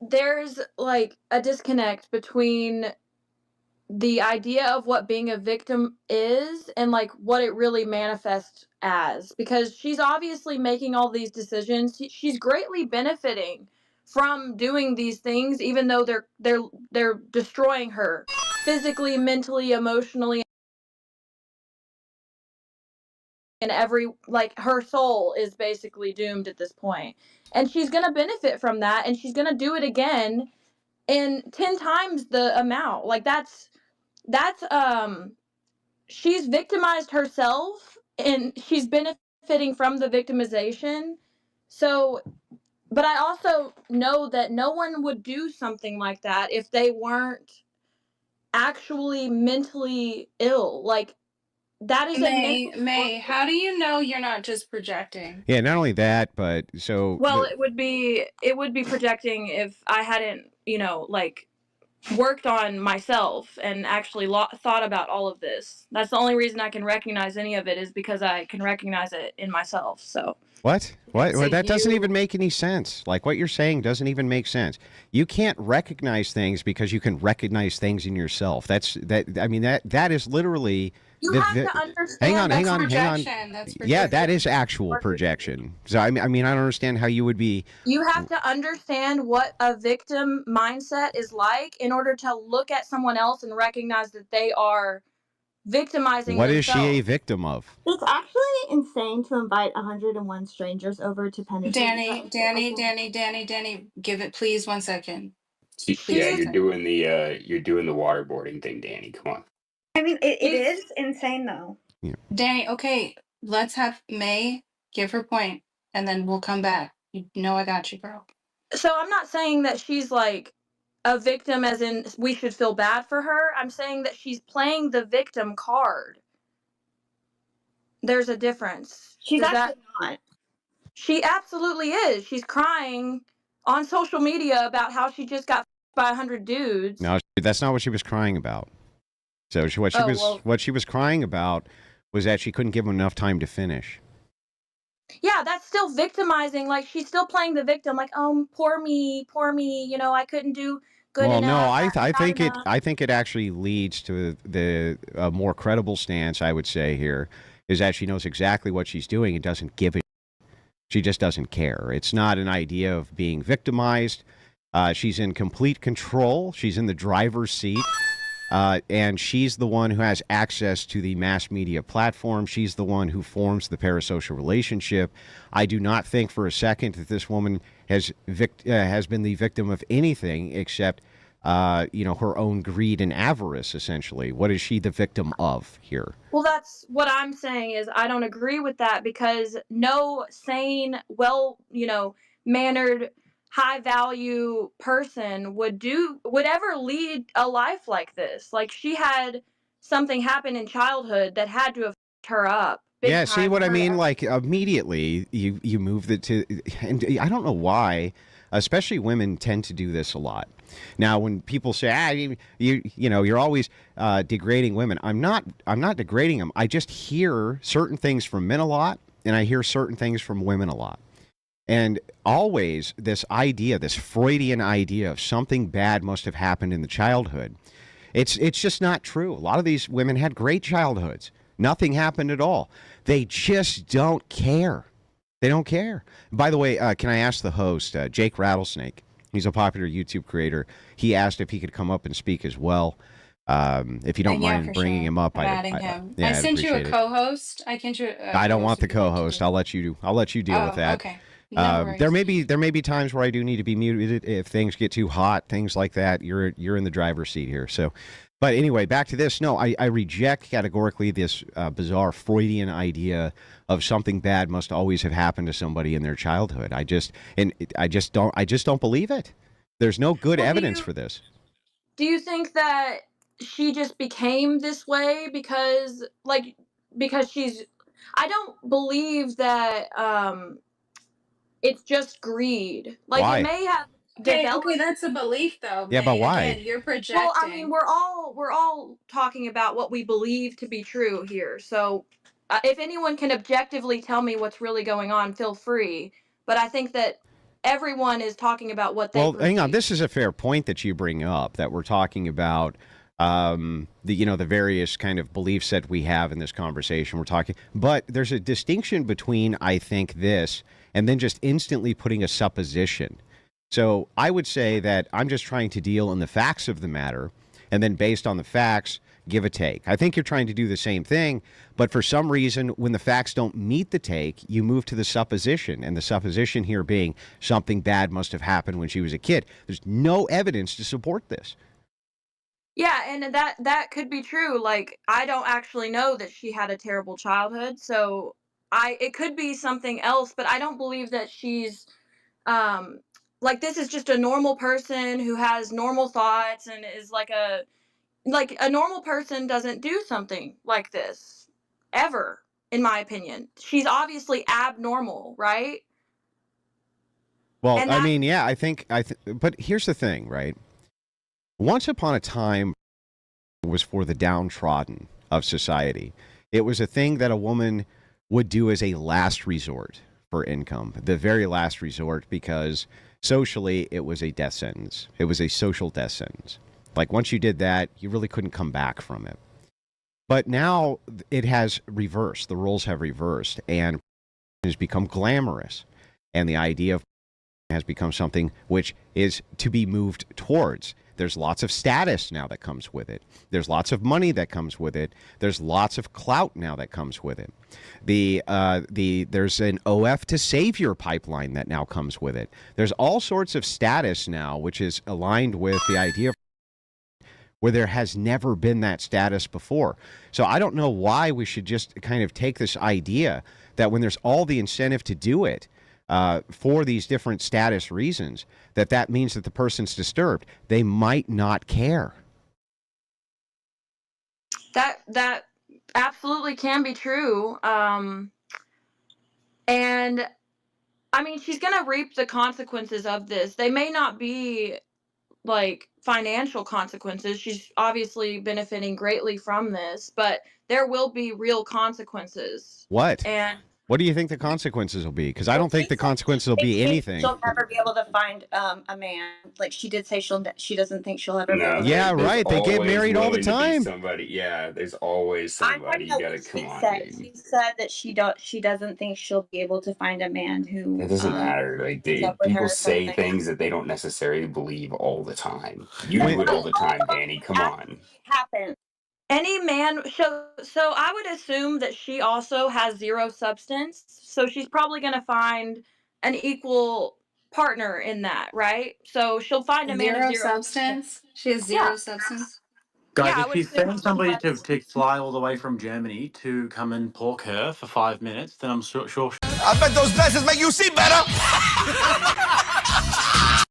there's like a disconnect between the idea of what being a victim is and like what it really manifests as, because she's obviously making all these decisions. She's greatly benefiting from doing these things, even though they're destroying her physically, mentally, emotionally, and every, like, her soul is basically doomed at this point. And she's going to benefit from that, and she's going to do it again in 10 times the amount. Like, that's she's victimized herself and she's benefiting from the victimization. So, but I also know that no one would do something like that if they weren't actually mentally ill. Like, that is a mental May, torture. how do you know you're not just projecting? Yeah, not only that, but so Well, it would be projecting if I hadn't, like, worked on myself and actually thought about all of this. That's the only reason I can recognize any of it, is because I can recognize it in myself. So what? So That doesn't you even make any sense. Like what you're saying doesn't even make sense. You can't recognize things because you can recognize things in yourself. I mean that is literally you the have to hang on, understand hang that's on, hang on. projection. That's Yeah, that projection. is actual projection. So I mean I don't understand how you would be. you have to understand what a victim mindset is like in order to look at someone else and recognize that they are victimizing What is she a themselves. victim of? It's actually insane to invite 101 strangers over to penetrate you Danny, guys. Danny, Danny, Danny, Danny, give it please 1 second. Please Yeah, She's 1 second. you're doing the waterboarding thing, Danny. Come on. I mean, it she's is insane though. Yeah. Danny, okay, let's have May give her point and then we'll come back. You know I got you, girl. so I'm not saying that she's like a victim as in we should feel bad for her. I'm saying that she's playing the victim card. There's a difference. She's Does that actually not. She absolutely is. She's crying on social media about how she just got by 100 dudes. No, that's not what she was crying about. So Oh, well, what she was crying about was that she couldn't give him enough time to finish. yeah, that's still victimizing. Like, she's still playing the victim. Like, poor me, poor me. I couldn't do good Well, no, enough. I Not think enough. it actually leads to the more credible stance. I would say here is that she knows exactly what she's doing and doesn't give it. She just doesn't care. It's not an idea of being victimized. She's in complete control. She's in the driver's seat. And she's the one who has access to the mass media platform. She's the one who forms the parasocial relationship. I do not think for a second that this woman has been the victim of anything except, her own greed and avarice. Essentially, what is she the victim of here? Well, that's what I'm saying is I don't agree with that, because no sane, well, mannered, high value person would ever lead a life like this. Like, she had something happen in childhood that had to have fucked her up big Yeah, see time what for I her to mean? ever. Like immediately you move it to, and I don't know why, especially women tend to do this a lot. Now, when people say, you're always degrading women. I'm not degrading them. I just hear certain things from men a lot, and I hear certain things from women a lot. And always this idea, this Freudian idea of something bad must have happened in the childhood. It's just not true. A lot of these women had great childhoods. Nothing happened at all. They just don't care. They don't care. By the way, can I ask the host, Jake Rattlesnake? He's a popular YouTube creator. He asked if he could come up and speak as well. If you don't Yeah, mind for bringing sure. him up, I'm adding him. I I'd sent you a appreciate it. co-host. I can you a I don't want co-host the if you'd like to co-host. do I'll it. let you deal with Oh, that. okay. No There worries. may be times where I do need to be muted if things get too hot, things like that. You're in the driver's seat here. So, but anyway, back to this. No, I reject categorically this bizarre Freudian idea of something bad must always have happened to somebody in their childhood. I just don't believe it. There's no good Well, evidence for this. do you think that she just became this way because she's I don't believe that it's just greed. Like, it Why? may have Okay, developed. that's a belief though, Yeah, but May. Again, why? you're Well, I mean, projecting. we're all talking about what we believe to be true here. So, if anyone can objectively tell me what's really going on, feel free. But I think that everyone is talking about what they Well, hang on. perceive. This is a fair point that you bring up, that we're talking about the various kind of beliefs that we have in this conversation. We're talking, but there's a distinction between, I think, this and then just instantly putting a supposition. So I would say that I'm just trying to deal in the facts of the matter, and then based on the facts, give a take. I think you're trying to do the same thing, but for some reason, when the facts don't meet the take, you move to the supposition, and the supposition here being something bad must have happened when she was a kid. There's no evidence to support this. Yeah, and that could be true. Like, I don't actually know that she had a terrible childhood, so I it could be something else, but I don't believe that she's um like, this is just a normal person who has normal thoughts and is like a normal person doesn't do something like this ever, in my opinion. She's obviously abnormal, right? Well, And I that mean, yeah, but here's the thing, right? Once upon a time, it was for the downtrodden of society. It was a thing that a woman would do as a last resort for income, the very last resort, because socially it was a death sentence. It was a social death sentence. Like once you did that, you really couldn't come back from it. But now it has reversed. The roles have reversed, and it has become glamorous. And the idea of has become something which is to be moved towards. There's lots of status now that comes with it. There's lots of money that comes with it. There's lots of clout now that comes with it. There's an OF to savior pipeline that now comes with it. There's all sorts of status now, which is aligned with the idea of where there has never been that status before. So I don't know why we should just kind of take this idea that when there's all the incentive to do it, for these different status reasons, that means that the person's disturbed. They might not care. that absolutely can be true. And I mean, she's gonna reap the consequences of this. They may not be like financial consequences. She's obviously benefiting greatly from this, but there will be real consequences. What? And What do you think the consequences will be? Because I Well, don't think she the said consequences will she be thinks anything. she'll never be able to find a man. Like she did say she doesn't think she'll ever be No, able to. Yeah, there's right. They get always married all the going to be time. somebody. Yeah, there's always I'm somebody. talking You about gotta what come she on, said. dude. She said that she doesn't think she'll be able to find a man who It doesn't matter. Like puts up with her people or say something. things that they don't necessarily believe all the time. You When, do it all the time, Danny. Come on. Happen. any man, so I would assume that she also has zero substance, so she's probably gonna find an equal partner in that, right? So she'll find a man of Zero zero substance. substance. She has Yeah, zero substance. yeah, Guys, I if would she assume found she somebody has. to fly all the way from Germany to come and pork her for 5 minutes, then I'm sure. I bet those glasses make you see better.